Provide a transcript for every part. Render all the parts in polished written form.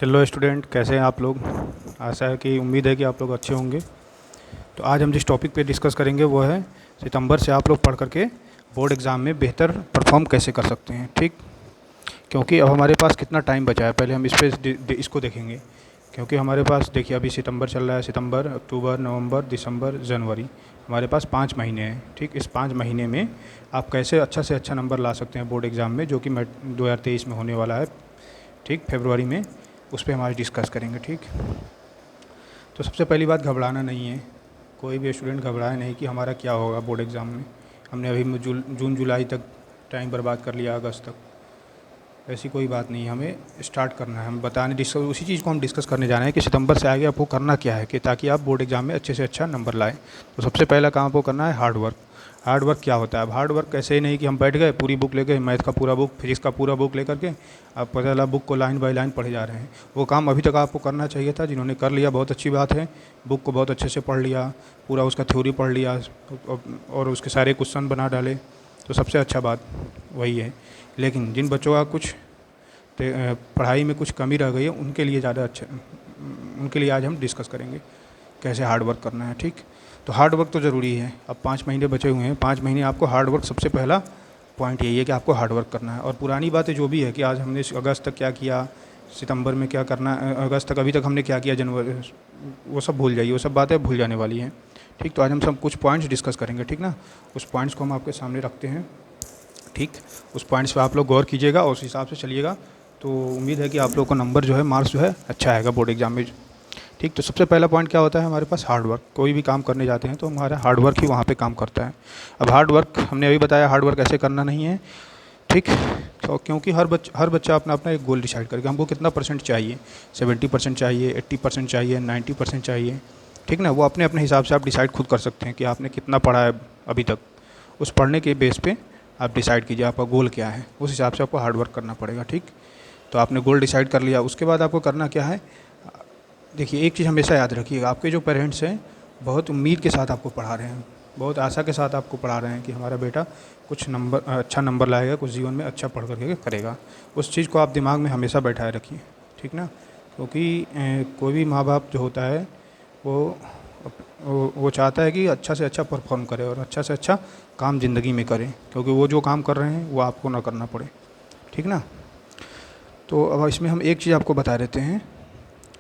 Hello student, कैसे हैं आप लोग। आशा है कि उम्मीद है कि आप लोग अच्छे होंगे। तो आज हम जिस टॉपिक पे डिस्कस करेंगे वो है सितंबर से आप लोग पढ़ करके बोर्ड एग्ज़ाम में बेहतर परफॉर्म कैसे कर सकते हैं। ठीक, क्योंकि अब हमारे पास कितना टाइम बचा है पहले हम इस पे इसको देखेंगे। क्योंकि हमारे पास देखिए अभी सितंबर चल रहा है, सितंबर, अक्टूबर, नवंबर, दिसंबर, जनवरी, हमारे पास 5 महीने हैं। ठीक, इस 5 महीने में आप कैसे अच्छा से अच्छा नंबर ला सकते हैं बोर्ड एग्ज़ाम में, जो कि 2023 में होने वाला है। ठीक, फरवरी में, उस पर हम आज डिस्कस करेंगे। ठीक, तो सबसे पहली बात, घबराना नहीं है। कोई भी स्टूडेंट घबराए नहीं कि हमारा क्या होगा बोर्ड एग्ज़ाम में। हमने अभी जून जुलाई तक टाइम बर्बाद कर लिया, अगस्त तक। ऐसी कोई बात नहीं है, हमें स्टार्ट करना है। हम बताने उसी चीज़ को हम डिस्कस करने जा रहे हैं कि सितंबर से आगे आपको करना क्या है कि ताकि आप बोर्ड एग्ज़ाम में अच्छे से अच्छा नंबर लाएँ। तो सबसे पहला काम आपको करना है हार्ड वर्क। हार्ड वर्क क्या होता है? अब हार्ड वर्क ऐसे ही नहीं कि हम बैठ गए पूरी बुक लेके, मैथ का पूरा बुक, फिजिक्स का पूरा बुक लेकर के आप पता चला बुक को लाइन बाय लाइन पढ़े जा रहे हैं। वो काम अभी तक आपको करना चाहिए था। जिन्होंने कर लिया बहुत अच्छी बात है, बुक को बहुत अच्छे से पढ़ लिया, पूरा उसका थ्योरी पढ़ लिया और उसके सारे क्वेश्चन बना डाले, तो सबसे अच्छा बात वही है। लेकिन जिन बच्चों का कुछ पढ़ाई में कुछ कमी रह गई है, उनके लिए ज़्यादा अच्छा, उनके लिए आज हम डिस्कस करेंगे कैसे हार्ड वर्क करना है। ठीक, तो हार्ड वर्क तो ज़रूरी है। अब 5 महीने बचे हुए हैं, 5 महीने आपको हार्ड वर्क, सबसे पहला पॉइंट यही है कि आपको हार्ड वर्क करना है। और पुरानी बातें जो भी है कि आज हमने अगस्त तक क्या किया, सितंबर में क्या करना, अगस्त तक अभी तक हमने क्या किया, जनवरी, वो सब भूल जाइए, वो सब बातें भूल जाने वाली हैं। ठीक, तो आज हम सब कुछ पॉइंट्स डिस्कस करेंगे। ठीक ना, उस पॉइंट्स को हम आपके सामने रखते हैं। ठीक, उस पॉइंट्स पे आप लोग गौर कीजिएगा और उस हिसाब से चलिएगा। तो उम्मीद है कि आप लोग का नंबर जो है, मार्क्स जो है अच्छा आएगा बोर्ड एग्जाम में। ठीक, तो सबसे पहला पॉइंट क्या होता है हमारे पास? Hard work. कोई भी काम करने जाते हैं तो हमारा हार्ड वर्क ही वहाँ पे काम करता है। अब हार्ड वर्क हमने अभी बताया, हार्ड वर्क ऐसे करना नहीं है। ठीक, तो क्योंकि हर बच्चा अपना अपना एक गोल डिसाइड करके हमको कितना परसेंट चाहिए, 70% चाहिए, 80% चाहिए, 90% चाहिए। ठीक ना, वो अपने अपने हिसाब से आप डिसाइड खुद कर सकते हैं कि आपने कितना पढ़ा है अभी तक। उस पढ़ने के बेस पे आप डिसाइड कीजिए आपका गोल क्या है, उस हिसाब से आपको हार्ड वर्क करना पड़ेगा। ठीक, तो आपने गोल डिसाइड कर लिया, उसके बाद आपको करना क्या है? देखिए, एक चीज़ हमेशा याद रखिएगा, आपके जो पेरेंट्स हैं बहुत उम्मीद के साथ आपको पढ़ा रहे हैं, बहुत आशा के साथ आपको पढ़ा रहे हैं कि हमारा बेटा कुछ नंबर, अच्छा नंबर लाएगा, कुछ जीवन में अच्छा पढ़ करके करेगा। उस चीज़ को आप दिमाग में हमेशा बैठाए रखिए। ठीक ना, क्योंकि कोई भी माँ बाप जो होता है वो वो चाहता है कि अच्छा से अच्छा परफॉर्म करे और अच्छा से अच्छा काम ज़िंदगी में करे, क्योंकि वो जो काम कर रहे हैं वो आपको ना करना पड़े। ठीक ना, तो अब इसमें हम एक चीज़ आपको बता देते हैं।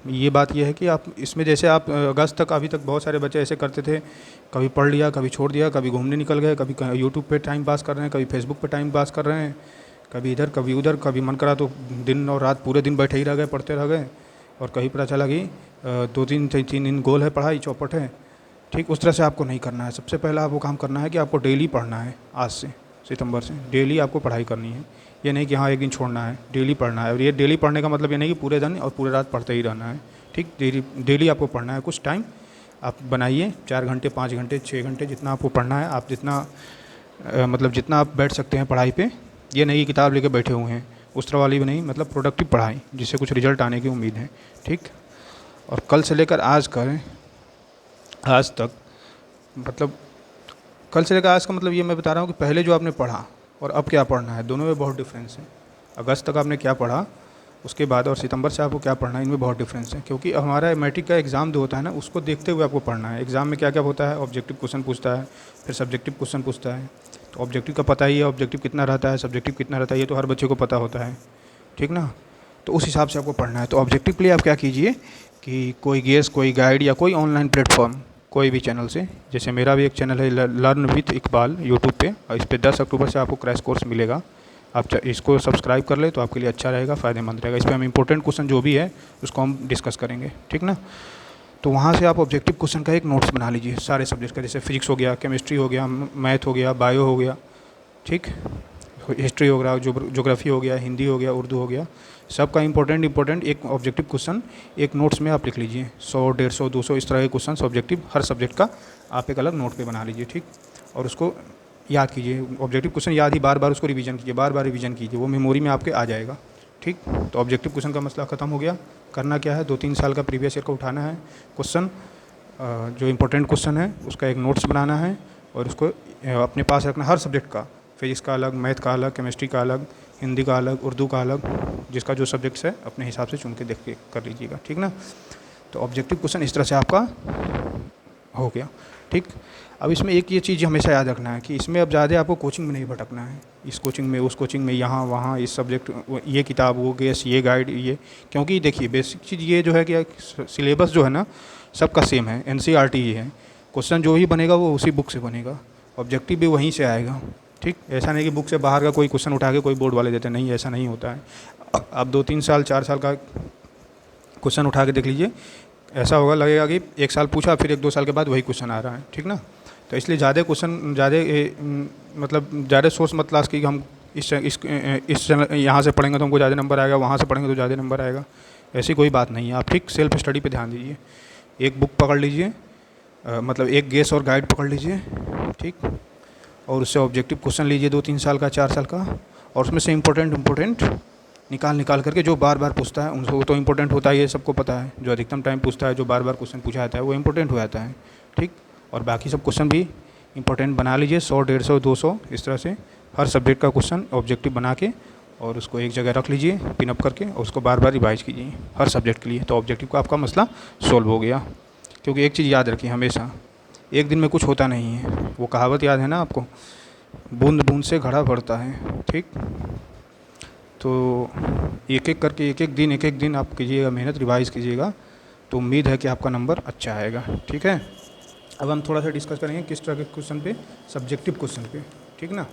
ये बात ये है कि आप इसमें, जैसे आप अगस्त तक, अभी तक बहुत सारे बच्चे ऐसे करते थे, कभी पढ़ लिया, कभी छोड़ दिया, कभी घूमने निकल गए, कभी यूट्यूब पे टाइम पास कर रहे हैं, कभी फेसबुक पे टाइम पास कर रहे हैं, कभी इधर कभी उधर, कभी मन करा तो दिन और रात पूरे दिन बैठे ही रह गए, पढ़ते रह गए। और कहीं पता चला कि 2 3 3 दिन गोल है, पढ़ाई चौपट है। ठीक, उस तरह से आपको नहीं करना है। सबसे पहला आपको काम करना है कि आपको डेली पढ़ना है। आज से, सितंबर से डेली आपको पढ़ाई करनी है। ये नहीं कि हाँ एक दिन छोड़ना है, डेली पढ़ना है। और ये डेली पढ़ने का मतलब ये नहीं कि पूरे दिन और पूरे रात पढ़ते ही रहना है। ठीक, डेली आपको पढ़ना है। कुछ टाइम आप बनाइए, 4 घंटे, 5 घंटे, 6 घंटे, जितना आपको पढ़ना है। आप जितना मतलब जितना आप बैठ सकते हैं पढ़ाई पे। ये नहीं कि किताब लेके बैठे हुए हैं, उस तरह वाली भी नहीं, मतलब प्रोडक्टिव पढ़ाई जिससे कुछ रिजल्ट आने की उम्मीद है। ठीक, और कल से लेकर आज करें, आज तक, मतलब कल से लेकर आज का मतलब ये मैं बता रहा हूँ कि पहले जो आपने पढ़ा और अब क्या पढ़ना है, दोनों में बहुत डिफरेंस है। अगस्त तक आपने क्या पढ़ा उसके बाद और सितंबर से आपको क्या पढ़ना है, इनमें बहुत डिफरेंस है। क्योंकि हमारा मैट्रिक का एग्ज़ाम जो होता है ना, उसको देखते हुए आपको पढ़ना है। एग्ज़ाम में क्या क्या होता है, ऑब्जेक्टिव क्वेश्चन पूछता है, फिर सब्जेक्टिव क्वेश्चन पूछता है। तो ऑब्जेक्टिव का पता ही है, ऑब्जेक्टिव कितना रहता है, सब्जेक्टिव कितना रहता है, ये तो हर बच्चे को पता होता है। ठीक ना, तो उस हिसाब से आपको पढ़ना है। तो ऑब्जेक्टिव के लिए आप क्या कीजिए कि कोई गेस, कोई गाइड या कोई ऑनलाइन प्लेटफॉर्म, कोई भी चैनल से, जैसे मेरा भी एक चैनल है लर्न विथ इकबाल यूट्यूब पे, और इस पर 10 अक्टूबर से आपको क्रैश कोर्स मिलेगा। आप इसको सब्सक्राइब कर ले तो आपके लिए अच्छा रहेगा, फ़ायदेमंद रहेगा। इस पर हम इंपॉर्टेंट क्वेश्चन जो भी है उसको हम डिस्कस करेंगे। ठीक ना, तो वहाँ से आप ऑब्जेक्टिव क्वेश्चन का एक नोट्स बना लीजिए सारे सब्जेक्ट का, जैसे फिजिक्स हो गया, केमिस्ट्री हो गया, मैथ हो गया, बायो हो गया। ठीक, हिस्ट्री हो गया, ज्योग्राफी हो गया, हिंदी हो गया, उर्दू हो गया, सबका इंपॉर्टेंट एक ऑब्जेक्टिव क्वेश्चन एक नोट्स में आप लिख लीजिए। 100, 150, 200 इस तरह के क्वेश्चन ऑब्जेक्टिव हर सब्जेक्ट का आप एक अलग नोट पे बना लीजिए। ठीक, और उसको याद कीजिए। ऑब्जेक्टिव क्वेश्चन याद ही, बार बार उसको रिवीजन कीजिए, बार बार रिवीजन कीजिए, वो मेमोरी में आपके आ जाएगा। ठीक, तो ऑब्जेक्टिव क्वेश्चन का मसला ख़त्म हो गया। करना क्या है, 2 3 साल का प्रीवियस ईयर का उठाना है क्वेश्चन, जो इंपॉर्टेंट क्वेश्चन है उसका एक नोट्स बनाना है और उसको अपने पास रखना, हर सब्जेक्ट का, फिजिक्स का अलग, मैथ का अलग, केमिस्ट्री का अलग, हिंदी का अलग, उर्दू का अलग, जिसका जो सब्जेक्ट्स है अपने हिसाब से चुन के देख के कर लीजिएगा, ठीक ना। तो ऑब्जेक्टिव क्वेश्चन इस तरह से आपका हो गया, ठीक। अब इसमें एक ये चीज़ हमेशा याद रखना है कि इसमें अब ज़्यादा आपको कोचिंग में नहीं भटकना है, इस कोचिंग में, उस कोचिंग में, यहाँ वहाँ, इस सब्जेक्ट, ये किताब, वो गेस, ये गाइड, ये, क्योंकि देखिए बेसिक चीज़ ये जो है कि सिलेबस जो है ना सबका सेम है, NCERT ही है। क्वेश्चन जो ही बनेगा वो उसी बुक से बनेगा, ऑब्जेक्टिव भी वहीं से आएगा, ठीक। ऐसा नहीं कि बुक से बाहर का कोई क्वेश्चन उठा के कोई बोर्ड वाले देते, नहीं, ऐसा नहीं होता है। आप 2-3 साल 4 साल का क्वेश्चन उठा के देख लीजिए, ऐसा होगा लगेगा कि 1 साल पूछा फिर 1-2 साल के बाद वही क्वेश्चन आ रहा है, ठीक ना। तो इसलिए ज़्यादा क्वेश्चन मतलब ज़्यादा सोच मत लास्ट कि हम इस चैनल यहाँ से पढ़ेंगे तो हमको ज़्यादा नंबर आएगा, वहाँ से पढ़ेंगे तो ज़्यादा नंबर आएगा, ऐसी कोई बात नहीं है। आप ठीक सेल्फ स्टडी पे ध्यान दीजिए, एक बुक पकड़ लीजिए, मतलब एक गेस और गाइड पकड़ लीजिए, ठीक, और उससे ऑब्जेक्टिव क्वेश्चन लीजिए 2-3 साल का, 4 साल का, और उसमें से इम्पोर्टेंट निकाल करके जो बार बार पूछता है उनको तो इम्पोर्टेंट होता है, ये सबको पता है। जो अधिकतम टाइम पूछता है, जो बार बार क्वेश्चन पूछा जाता है वो इम्पोर्टेंट हो जाता है, ठीक। और बाकी सब क्वेश्चन भी इम्पोर्टेंट बना लीजिए, 100, 150, 200 इस तरह से हर सब्जेक्ट का क्वेश्चन ऑब्जेक्टिव बना के और उसको एक जगह रख लीजिए पिनअप करके, और उसको बार बार रिवाइज कीजिए हर सब्जेक्ट के लिए, तो ऑब्जेक्टिव का आपका मसला सॉल्व हो गया। क्योंकि एक चीज़ याद रखिए हमेशा, एक दिन में कुछ होता नहीं है, वो कहावत याद है ना आपको, बूंद बूंद से घड़ा भरता है, ठीक। तो एक एक करके, एक एक दिन आप कीजिएगा मेहनत, रिवाइज़ कीजिएगा, तो उम्मीद है कि आपका नंबर अच्छा आएगा, ठीक है। अब हम थोड़ा सा डिस्कस करेंगे किस तरह के क्वेश्चन पे, सब्जेक्टिव क्वेश्चन पे, ठीक ना।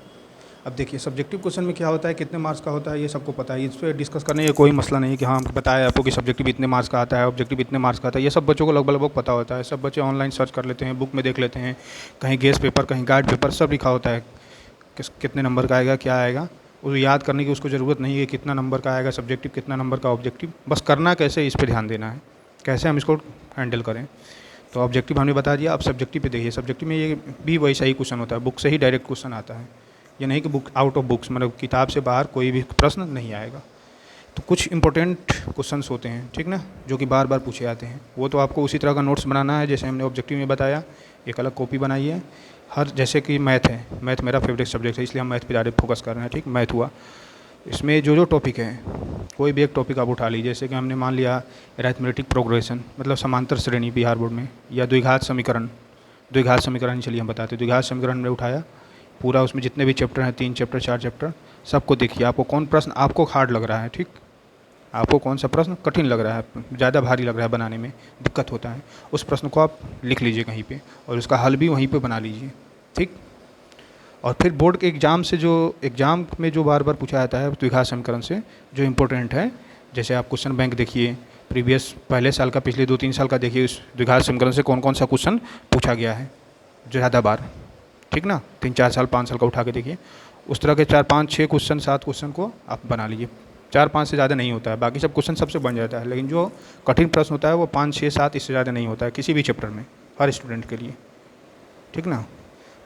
अब देखिए सब्जेक्टिव क्वेश्चन में क्या होता है, कितने मार्क्स का होता है, ये सबको पता है, इस पर डिस्कस करने का कोई मसला नहीं है कि हाँ हमको बताया आपको कि सब्जेक्टिव इतने मार्क्स का आता है, ऑब्जेक्टिव इतने मार्क्स का आता है, ये सब बच्चों को लगभग पता होता है। सब बच्चे ऑनलाइन सर्च कर लेते हैं, बुक में देख लेते हैं, कहीं गेस पेपर, कहीं गाइड पेपर, सब लिखा होता है कितने नंबर का आएगा, क्या आएगा। वो याद करने की उसको ज़रूरत नहीं है कितना नंबर का आएगा सब्जेक्टिव, कितना नंबर का ऑब्जेक्टिव, बस करना कैसे इस पर ध्यान देना है, कैसे हम इसको हैंडल करें। तो ऑब्जेक्टिव हमने बता दिया, अब सब्जेक्टिव पे देखिए। सब्जेक्टिव में ये भी वैसा ही क्वेश्चन होता है, बुक से ही डायरेक्ट क्वेश्चन आता है, ये नहीं कि बुक आउट ऑफ बुक्स, मतलब किताब से बाहर कोई भी प्रश्न नहीं आएगा। तो कुछ इंपॉर्टेंट क्वेश्चंस होते हैं, ठीक ना, जो कि बार बार पूछे जाते हैं, वो तो आपको उसी तरह का नोट्स बनाना है जैसे हमने ऑब्जेक्टिव में बताया। एक अलग कॉपी बनाइए हर, जैसे कि मैथ है, मैथ मेरा फेवरेट सब्जेक्ट है इसलिए हम मैथ पे ज़्यादा फोकस कर रहे हैं, ठीक। मैथ हुआ, इसमें जो टॉपिक है, कोई भी एक टॉपिक आप उठा लीजिए, जैसे कि हमने मान लिया अरिथमेटिक प्रोग्रेशन, मतलब समांतर श्रेणी बिहार बोर्ड में, या द्विघात समीकरण, चलिए हम बताते हैं, द्विघात समीकरण में उठाया पूरा, उसमें जितने भी चैप्टर हैं, 3 चैप्टर 4 चैप्टर, सबको देखिए आपको कौन प्रश्न आपको हार्ड लग रहा है, ठीक, आपको कौन सा प्रश्न कठिन लग रहा है, ज़्यादा भारी लग रहा है, बनाने में दिक्कत होता है, उस प्रश्न को आप लिख लीजिए कहीं पे और उसका हल भी वहीं पे बना लीजिए, ठीक। और फिर बोर्ड के एग्ज़ाम से, जो एग्ज़ाम में जो बार बार पूछा जाता है द्विघात समीकरण से जो इम्पोर्टेंट है, जैसे आप क्वेश्चन बैंक देखिए, प्रीवियस पहले साल का, पिछले 2-3 साल का देखिए, उस द्विघात समीकरण से कौन कौन सा क्वेश्चन पूछा गया है जो ज़्यादा बार, ठीक ना, 3-4 साल 5 साल का उठा के देखिए, उस तरह के 4-5-6 क्वेश्चन 7 क्वेश्चन को आप बना लीजिए। 4-5 से ज़्यादा नहीं होता है, बाकी सब क्वेश्चन सबसे बन जाता है, लेकिन जो कठिन प्रश्न होता है वो 5-6-7 इससे ज़्यादा नहीं होता है किसी भी चैप्टर में, हर स्टूडेंट के लिए, ठीक ना।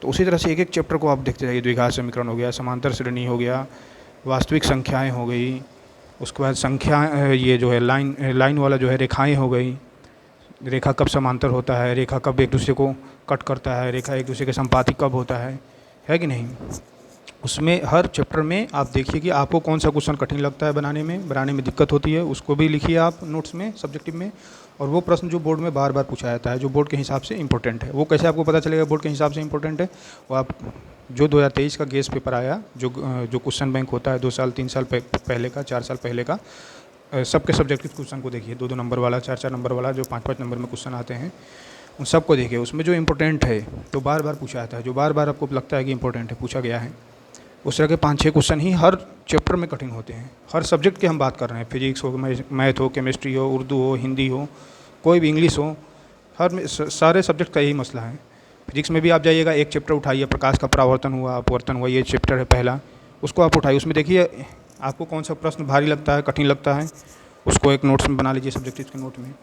तो उसी तरह से एक एक चैप्टर को आप देखते जाइए, द्विघात समीकरण हो गया, समांतर श्रेणी हो गया, वास्तविक संख्याएँ हो गई, उसके बाद संख्या, ये जो है लाइन वाला जो है रेखाएँ हो गई, रेखा कब समांतर होता है, रेखा कब एक दूसरे को कट करता है, रेखा एक दूसरे के संपाती कब होता है कि नहीं। उसमें हर चैप्टर में आप देखिए कि आपको कौन सा क्वेश्चन कठिन लगता है बनाने में दिक्कत होती है, उसको भी लिखिए आप नोट्स में, सब्जेक्टिव में। और वो प्रश्न जो बोर्ड में बार बार पूछा जाता है, जो बोर्ड के हिसाब से इंपॉर्टेंट है, वो कैसे आपको पता चलेगा बोर्ड के हिसाब से इंपॉर्टेंट है, वो आप जो 2023 का गेस पेपर आया, जो क्वेश्चन बैंक होता है 2 साल 3 साल पहले का, 4 साल पहले का, सबके सब्जेक्टिव क्वेश्चन को देखिए, 2-2 नंबर वाला, 4-4 नंबर वाला, जो 5-5 नंबर में क्वेश्चन आते हैं, उन सबको देखिए। उसमें जो इंपॉर्टेंट है तो बार बार पूछा जाता है, जो बार बार आपको लगता है कि इंपॉर्टेंट है, पूछा गया है, उस तरह के 5-6 क्वेश्चन ही हर चैप्टर में कठिन होते हैं। हर सब्जेक्ट के हम बात कर रहे हैं, फिजिक्स हो, मैथ हो, केमिस्ट्री हो, उर्दू हो, हिंदी हो, कोई भी, इंग्लिश हो, हर में सारे सब्जेक्ट का यही मसला है। फिजिक्स में भी आप जाइएगा, एक चैप्टर उठाइए, प्रकाश का परावर्तन हुआ, अपवर्तन हुआ, ये चैप्टर है पहला, उसको आप उठाइए, उसमें देखिए आपको कौन सा प्रश्न भारी लगता है, कठिन लगता है, उसको एक नोट्स में बना लीजिए, सब्जेक्टिव के नोट में।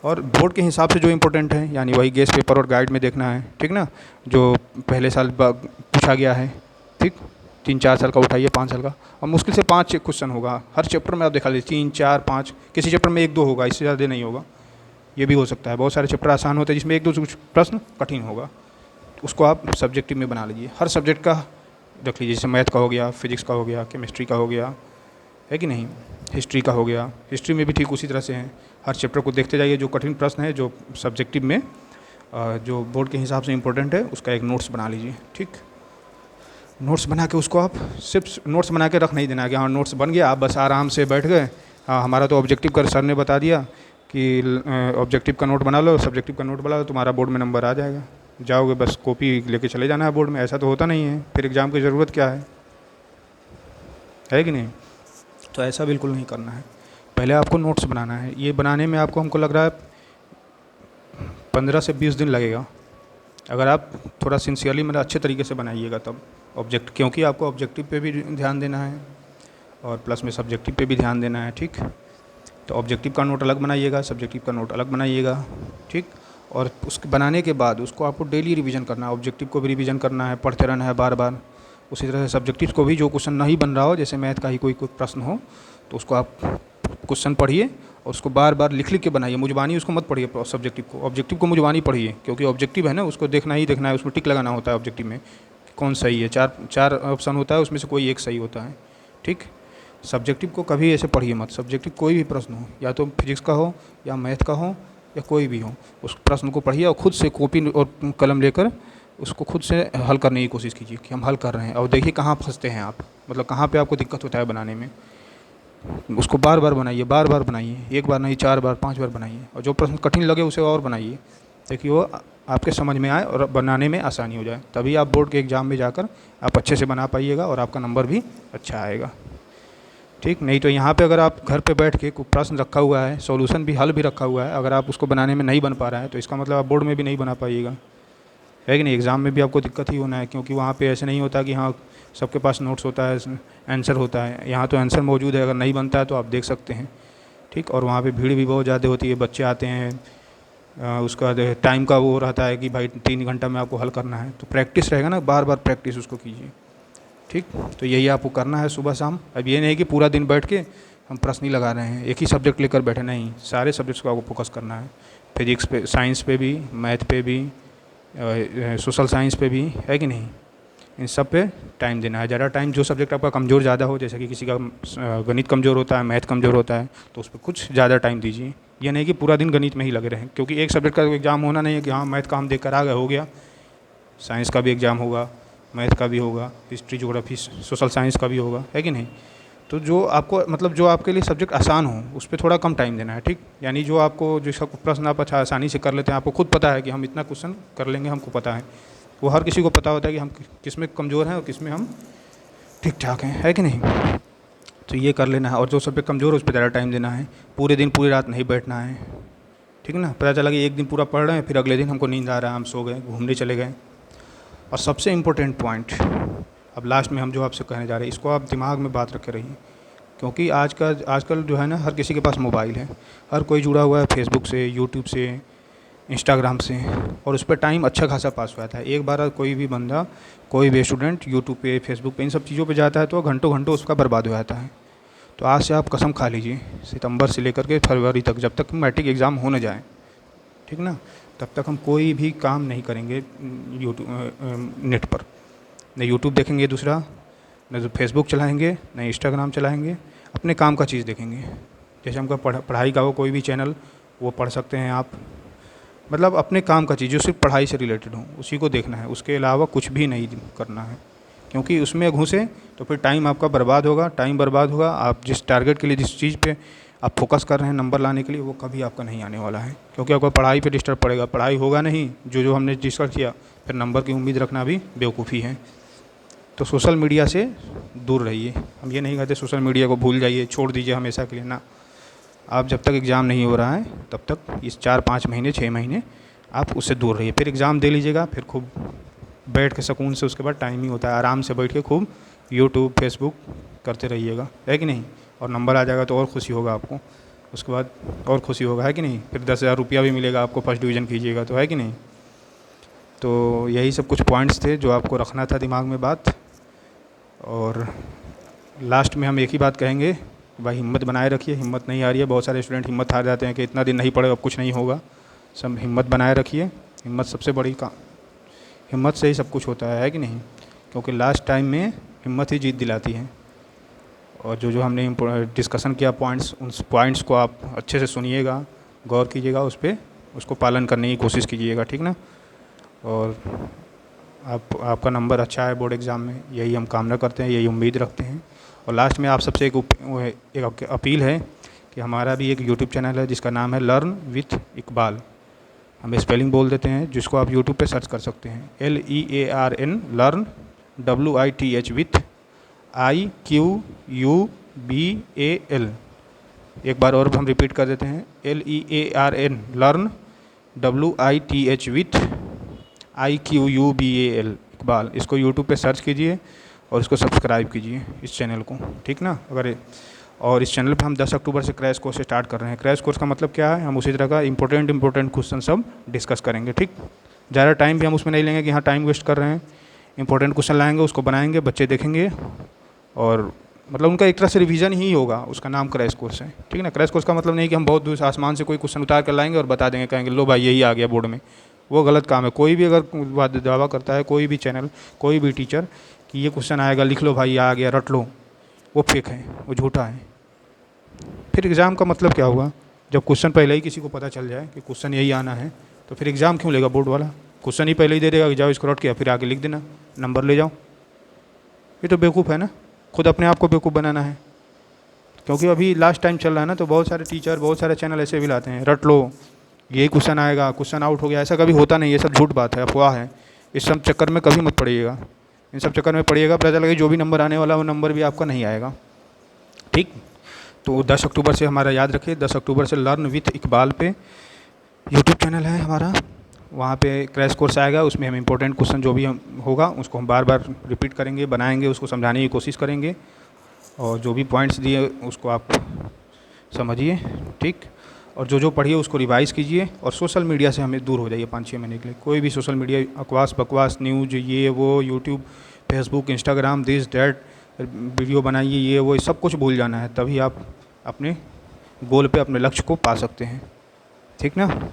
और बोर्ड के हिसाब से जो इम्पोर्टेंट है, यानी वही गेस पेपर और गाइड में देखना है, ठीक ना, जो पहले साल पूछा गया है, ठीक। 3-4 साल का उठाइए, 5 साल का, और मुश्किल से 5 क्वेश्चन होगा हर चैप्टर में, आप दिखा लीजिए 3-4-5, किसी चैप्टर में 1-2 होगा, इससे ज़्यादा नहीं होगा, ये भी हो सकता है। बहुत सारे चैप्टर आसान होते हैं जिसमें 1-2 प्रश्न कठिन होगा, उसको आप सब्जेक्टिव में बना लीजिए, हर सब्जेक्ट का रख लीजिए, जैसे मैथ का हो गया, फिजिक्स का हो गया, केमिस्ट्री का हो गया, है कि नहीं। हिस्ट्री का हो गया, हिस्ट्री में भी ठीक उसी तरह से है, हर चैप्टर को देखते जाइए, जो कठिन प्रश्न है जो सब्जेक्टिव में जो बोर्ड के हिसाब से इम्पोर्टेंट है उसका एक नोट्स बना लीजिए। ठीक, नोट्स बना के उसको आप सिर्फ नोट्स बना के रख नहीं देना कि हाँ नोट्स बन गया, आप बस आराम से बैठ गए, हाँ हमारा तो ऑब्जेक्टिव का सर ने बता दिया कि ऑब्जेक्टिव का नोट बना लो, सब्जेक्टिव का नोट बना लो, तुम्हारा बोर्ड में नंबर आ जाएगा, जाओगे बस कॉपी लेके चले जाना है बोर्ड में। ऐसा तो होता नहीं है, फिर एग्ज़ाम की ज़रूरत क्या है कि नहीं। तो ऐसा बिल्कुल नहीं करना है, पहले आपको नोट्स बनाना है। ये बनाने में आपको हमको लग रहा है 15 से 20 दिन लगेगा, अगर आप थोड़ा सिंसियरली मतलब अच्छे तरीके से बनाइएगा तब क्योंकि आपको ऑब्जेक्टिव पे भी ध्यान देना है और प्लस में सब्जेक्टिव पे भी ध्यान देना है। ठीक, तो ऑब्जेक्टिव का नोट अलग बनाइएगा, सब्जेक्टिव का नोट अलग बनाइएगा। ठीक, और उसके बनाने के बाद उसको आपको डेली रिवीजन करना है, ऑब्जेक्टिव को भी रिवीजन करना है, पढ़ते रहना है बार बार। उसी तरह से सब्जेक्टिव को भी, जो क्वेश्चन नहीं बन रहा हो, जैसे मैथ का ही कोई प्रश्न हो तो उसको आप क्वेश्चन पढ़िए और उसको बार बार लिख लिख के बनाइए, मुजबानी उसको मत पढ़िए सब्जेक्टिव को, ऑब्जेक्टिव को मुजबानी पढ़िए, क्योंकि ऑब्जेक्टिव है ना उसको देखना ही देखना है, उसमें टिक लगाना होता है ऑब्जेक्टिव में कौन सही है, चार ऑप्शन होता है उसमें से कोई एक सही होता है। ठीक, सब्जेक्टिव को कभी ऐसे पढ़िए मत, सब्जेक्टिव कोई भी प्रश्न हो, या तो फिजिक्स का हो या मैथ का हो या कोई भी हो, उस प्रश्न को पढ़िए और खुद से कॉपी और कलम लेकर उसको खुद से हल करने की कोशिश कीजिए कि हम हल कर रहे हैं, और देखिए कहाँ फंसते हैं आप, मतलब कहाँ पे आपको दिक्कत होता है बनाने में। उसको बार बार बनाइए, बार बार बनाइए, एक बार नहीं 4 बार 5 बार बनाइए, और जो प्रश्न कठिन लगे उसे और बनाइए ताकि वो आपके समझ में आए और बनाने में आसानी हो जाए, तभी आप बोर्ड के एग्ज़ाम में जाकर आप अच्छे से बना पाइएगा और आपका नंबर भी अच्छा आएगा। ठीक, नहीं तो यहाँ पे अगर आप घर पे बैठ के कोई प्रश्न रखा हुआ है, सॉल्यूशन भी हल भी रखा हुआ है, अगर आप उसको बनाने में नहीं बन पा रहा है तो इसका मतलब आप बोर्ड में भी नहीं बना पाइएगा, है कि नहीं। एग्ज़ाम में भी आपको दिक्कत ही होना है, क्योंकि वहाँ पे ऐसे नहीं होता कि हाँ सबके पास नोट्स होता है, आंसर होता है, यहाँ तो आंसर मौजूद है, अगर नहीं बनता है तो आप देख सकते हैं। ठीक, और वहाँ पे भीड़ भी बहुत ज़्यादा होती है, बच्चे आते हैं, उसका टाइम का वो रहता है कि भाई 3 घंटा में आपको हल करना है, तो प्रैक्टिस रहेगा ना, बार बार प्रैक्टिस उसको कीजिए। ठीक, तो यही आपको करना है सुबह शाम। अब ये नहीं कि पूरा दिन बैठ के हम प्रश्न ही लगा रहे हैं, एक ही सब्जेक्ट लेकर बैठे, नहीं, सारे सब्जेक्ट्स को आपको फोकस करना है, फिजिक्स पे, साइंस पे भी, मैथ पे भी, सोशल साइंस पे भी, है कि नहीं। इन सब पे टाइम देना है, ज़्यादा टाइम, जो सब्जेक्ट आपका कमज़ोर ज़्यादा हो, जैसे कि किसी का गणित कमज़ोर होता है, मैथ कमज़ोर होता है, तो उस पर कुछ ज़्यादा टाइम दीजिए। ये नहीं कि पूरा दिन गणित में ही लगे रहें, क्योंकि एक सब्जेक्ट का एग्ज़ाम होना नहीं है कि हाँ मैथ का हम देख कर आ गए, हो गया, साइंस का भी एग्ज़ाम होगा, मैथ का भी होगा, हिस्ट्री ज्योग्राफी सोशल साइंस का भी होगा, है कि नहीं। तो जो आपको मतलब जो आपके लिए सब्जेक्ट आसान हो उस पर थोड़ा कम टाइम देना है। ठीक, यानी जो आपको जिसका प्रश्न आप अच्छा आसानी से कर लेते हैं, आपको खुद पता है कि हम इतना क्वेश्चन कर लेंगे, हमको पता है, वो हर किसी को पता होता है कि हम किस में कमज़ोर हैं और किस में हम ठीक ठाक हैं, है कि नहीं। तो ये कर लेना है, और जो सब्जेक्ट कमज़ोर है उस पर ज़्यादा टाइम देना है, पूरे दिन पूरी रात नहीं बैठना है। ठीक है ना, पता चला कि एक दिन पूरा पढ़ रहे हैं, फिर अगले दिन हमको नींद आ रहा है, हम सो गए, घूमने चले गए। और सबसे इम्पोर्टेंट पॉइंट अब लास्ट में हम जो आपसे कहने जा रहे हैं, इसको आप दिमाग में बात रखे रहिए, क्योंकि आजकल जो है ना हर किसी के पास मोबाइल है, हर कोई जुड़ा हुआ है फेसबुक से, यूट्यूब से, इंस्टाग्राम से, और उस पर टाइम अच्छा खासा पास हो जाता है। एक बार कोई भी बंदा, कोई भी स्टूडेंट यूट्यूब पे, फेसबुक पे, इन सब चीज़ों पे जाता है तो घंटों घंटों उसका बर्बाद हो जाता है। तो आज से आप कसम खा लीजिए, सितंबर से लेकर के फरवरी तक, जब तक मैट्रिक एग्ज़ाम हो न जाए, ठीक ना, तब तक हम कोई भी काम नहीं करेंगे यूट्यूब नेट पर, न यूट्यूब देखेंगे दूसरा, न फेसबुक चलाएँगे, न इंस्टाग्राम चलाएँगे, अपने काम का चीज़ देखेंगे। जैसे हमको पढ़ाई का हो कोई भी चैनल, वो पढ़ सकते हैं आप, मतलब अपने काम का चीज़ जो सिर्फ पढ़ाई से रिलेटेड हो उसी को देखना है, उसके अलावा कुछ भी नहीं करना है, क्योंकि उसमें घुसे तो फिर टाइम आपका बर्बाद होगा, टाइम बर्बाद होगा, आप जिस टारगेट के लिए, जिस चीज़ पे आप फोकस कर रहे हैं नंबर लाने के लिए, वो कभी आपका नहीं आने वाला है, क्योंकि आपको पढ़ाई पे डिस्टर्ब पड़ेगा, पढ़ाई होगा नहीं, जो हमने डिस्कस किया, फिर नंबर की उम्मीद रखना भी बेवकूफ़ी है। तो सोशल मीडिया से दूर रहिए। हम ये नहीं कहते सोशल मीडिया को भूल जाइए, छोड़ दीजिए हमेशा के लिए, ना, आप जब तक एग्ज़ाम नहीं हो रहा है तब तक इस 4-5 महीने 6 महीने आप उससे दूर रहिए, फिर एग्ज़ाम दे लीजिएगा, फिर खूब बैठ के सुकून से, उसके बाद टाइम ही होता है, आराम से बैठ के खूब यूट्यूब फेसबुक करते रहिएगा, है कि नहीं, और नंबर आ जाएगा तो और खुशी होगा आपको, उसके बाद और खुशी होगा, है कि नहीं, फिर 10,000 रुपया भी मिलेगा आपको फर्स्ट डिवीज़न कीजिएगा तो, है कि नहीं। तो यही सब कुछ पॉइंट्स थे जो आपको रखना था दिमाग में बात। और लास्ट में हम एक ही बात कहेंगे, भाई हिम्मत बनाए रखिए, हिम्मत नहीं आ रही है, बहुत सारे स्टूडेंट हिम्मत हार जाते हैं कि इतना दिन नहीं पढ़े अब कुछ नहीं होगा, सब हिम्मत बनाए रखिए, हिम्मत सबसे बड़ी काम, हिम्मत से ही सब कुछ होता है कि नहीं, क्योंकि लास्ट टाइम में हिम्मत ही जीत दिलाती है। और जो जो हमने डिस्कशन किया पॉइंट्स, उन पॉइंट्स को आप अच्छे से सुनिएगा, गौर कीजिएगा, उस पर उसको पालन करने की कोशिश कीजिएगा, ठीक ना। और आपका नंबर अच्छा है बोर्ड एग्ज़ाम में, यही हम कामना करते हैं, यही उम्मीद रखते हैं। और लास्ट में आप सबसे एक अपील है कि हमारा भी एक यूट्यूब चैनल है जिसका नाम है लर्न विथ इकबाल। हम स्पेलिंग बोल देते हैं, जिसको आप यूट्यूब पे सर्च कर सकते हैं, LEARN learn WITH with IQUBAL। एक बार और हम रिपीट कर देते हैं, LEARN learn WITH with IQUBAL Iqbal. इसको यूट्यूब पे सर्च कीजिए और इसको सब्सक्राइब कीजिए इस चैनल को, ठीक ना। और इस चैनल पे हम 10 अक्टूबर से क्रैश कोर्स स्टार्ट कर रहे हैं। क्रैश कोर्स का मतलब क्या है, हम उसी तरह का इंपॉर्टेंट क्वेश्चन सब डिस्कस करेंगे, ठीक। ज़्यादा टाइम भी हम उसमें नहीं लेंगे कि हाँ टाइम वेस्ट कर रहे हैं। इंपॉर्टेंट क्वेश्चन लाएंगे, उसको बनाएंगे, बच्चे देखेंगे और मतलब उनका एक तरह से रिवीजन ही होगा। उसका नाम क्रैश कोर्स है, ठीक ना। क्रैश कोर्स का मतलब नहीं कि हम बहुत दूर से आसमान से कोई क्वेश्चन उतार कर लाएंगे और बता देंगे, कहेंगे लो भाई यही आ गया बोर्ड में। वो गलत काम है। कोई भी अगर दावा करता है, कोई भी चैनल, कोई भी टीचर कि ये क्वेश्चन आएगा, लिख लो भाई आ गया, रट लो, वो फेक है, वो झूठा है। फिर एग्ज़ाम का मतलब क्या हुआ? जब क्वेश्चन पहले ही किसी को पता चल जाए कि क्वेश्चन यही आना है, तो फिर एग्ज़ाम क्यों लेगा बोर्ड वाला? क्वेश्चन ही पहले ही दे देगा कि जाओ इसको रट किया, फिर आगे लिख देना, नंबर ले जाओ। ये तो बेवकूफ़ है ना, खुद अपने आप को बेवकूफ़ बनाना है। क्योंकि अभी लास्ट टाइम चल रहा है ना, तो बहुत सारे टीचर, बहुत सारे चैनल ऐसे भी लाते हैं, रट लो यही क्वेश्चन आएगा, क्वेश्चन आउट हो गया। ऐसा कभी होता नहीं, ये सब झूठ बात है, अफवाह है। इस सब चक्कर में कभी मत पड़िएगा। इन सब चक्कर में पड़िएगा, पता चलेगा जो भी नंबर आने वाला वो नंबर भी आपका नहीं आएगा, ठीक। तो 10 अक्टूबर से हमारा याद रखिए, 10 अक्टूबर से लर्न विथ इकबाल पे यूट्यूब चैनल है हमारा, वहाँ पे क्रैश कोर्स आएगा। उसमें हम इंपॉर्टेंट क्वेश्चन जो भी होगा उसको हम बार बार रिपीट करेंगे, बनाएंगे, उसको समझाने की कोशिश करेंगे और जो भी पॉइंट्स दिए उसको आप समझिए, ठीक। और जो जो पढ़िए उसको रिवाइज़ कीजिए और सोशल मीडिया से हमें दूर हो जाइए 5-6 महीने के लिए। कोई भी सोशल मीडिया अकवास बकवास न्यूज़, ये वो, YouTube, Facebook, Instagram, this that, video बनाइए, ये वो, सब कुछ भूल जाना है, तभी आप अपने गोल पे, अपने लक्ष्य को पा सकते हैं, ठीक ना।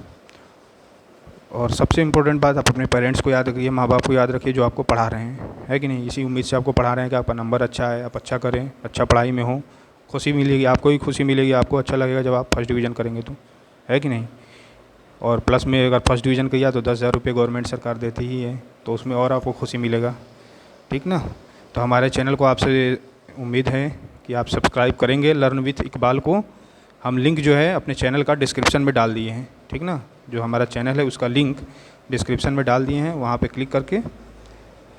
और सबसे इम्पोर्टेंट बात, आप अपने पेरेंट्स को याद रखिए, माँ बाप को याद रखिए जो आपको पढ़ा रहे हैं, है कि नहीं। इसी उम्मीद से आपको पढ़ा रहे हैं कि आपका नंबर अच्छा है, आप अच्छा करें, अच्छा पढ़ाई में हो, खुशी मिलेगी, आपको ही खुशी मिलेगी, आपको अच्छा लगेगा जब आप फर्स्ट डिवीज़न करेंगे तो, है कि नहीं। और प्लस में अगर फर्स्ट डिवीज़न किया तो 10,000 रुपये गवर्नमेंट सरकार देती ही है, तो उसमें और आपको खुशी मिलेगा, ठीक ना। तो हमारे चैनल को आपसे उम्मीद है कि आप सब्सक्राइब करेंगे लर्न विथ इकबाल को। हम लिंक जो है अपने चैनल का डिस्क्रिप्शन में डाल दिए हैं, ठीक ना। जो हमारा चैनल है उसका लिंक डिस्क्रिप्शन में डाल दिए हैं, वहाँ पे क्लिक करके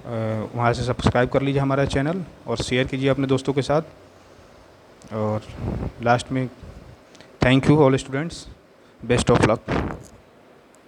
वहाँ से सब्सक्राइब कर लीजिए हमारा चैनल और शेयर कीजिए अपने दोस्तों के साथ। और लास्ट में thank you all students, best of luck.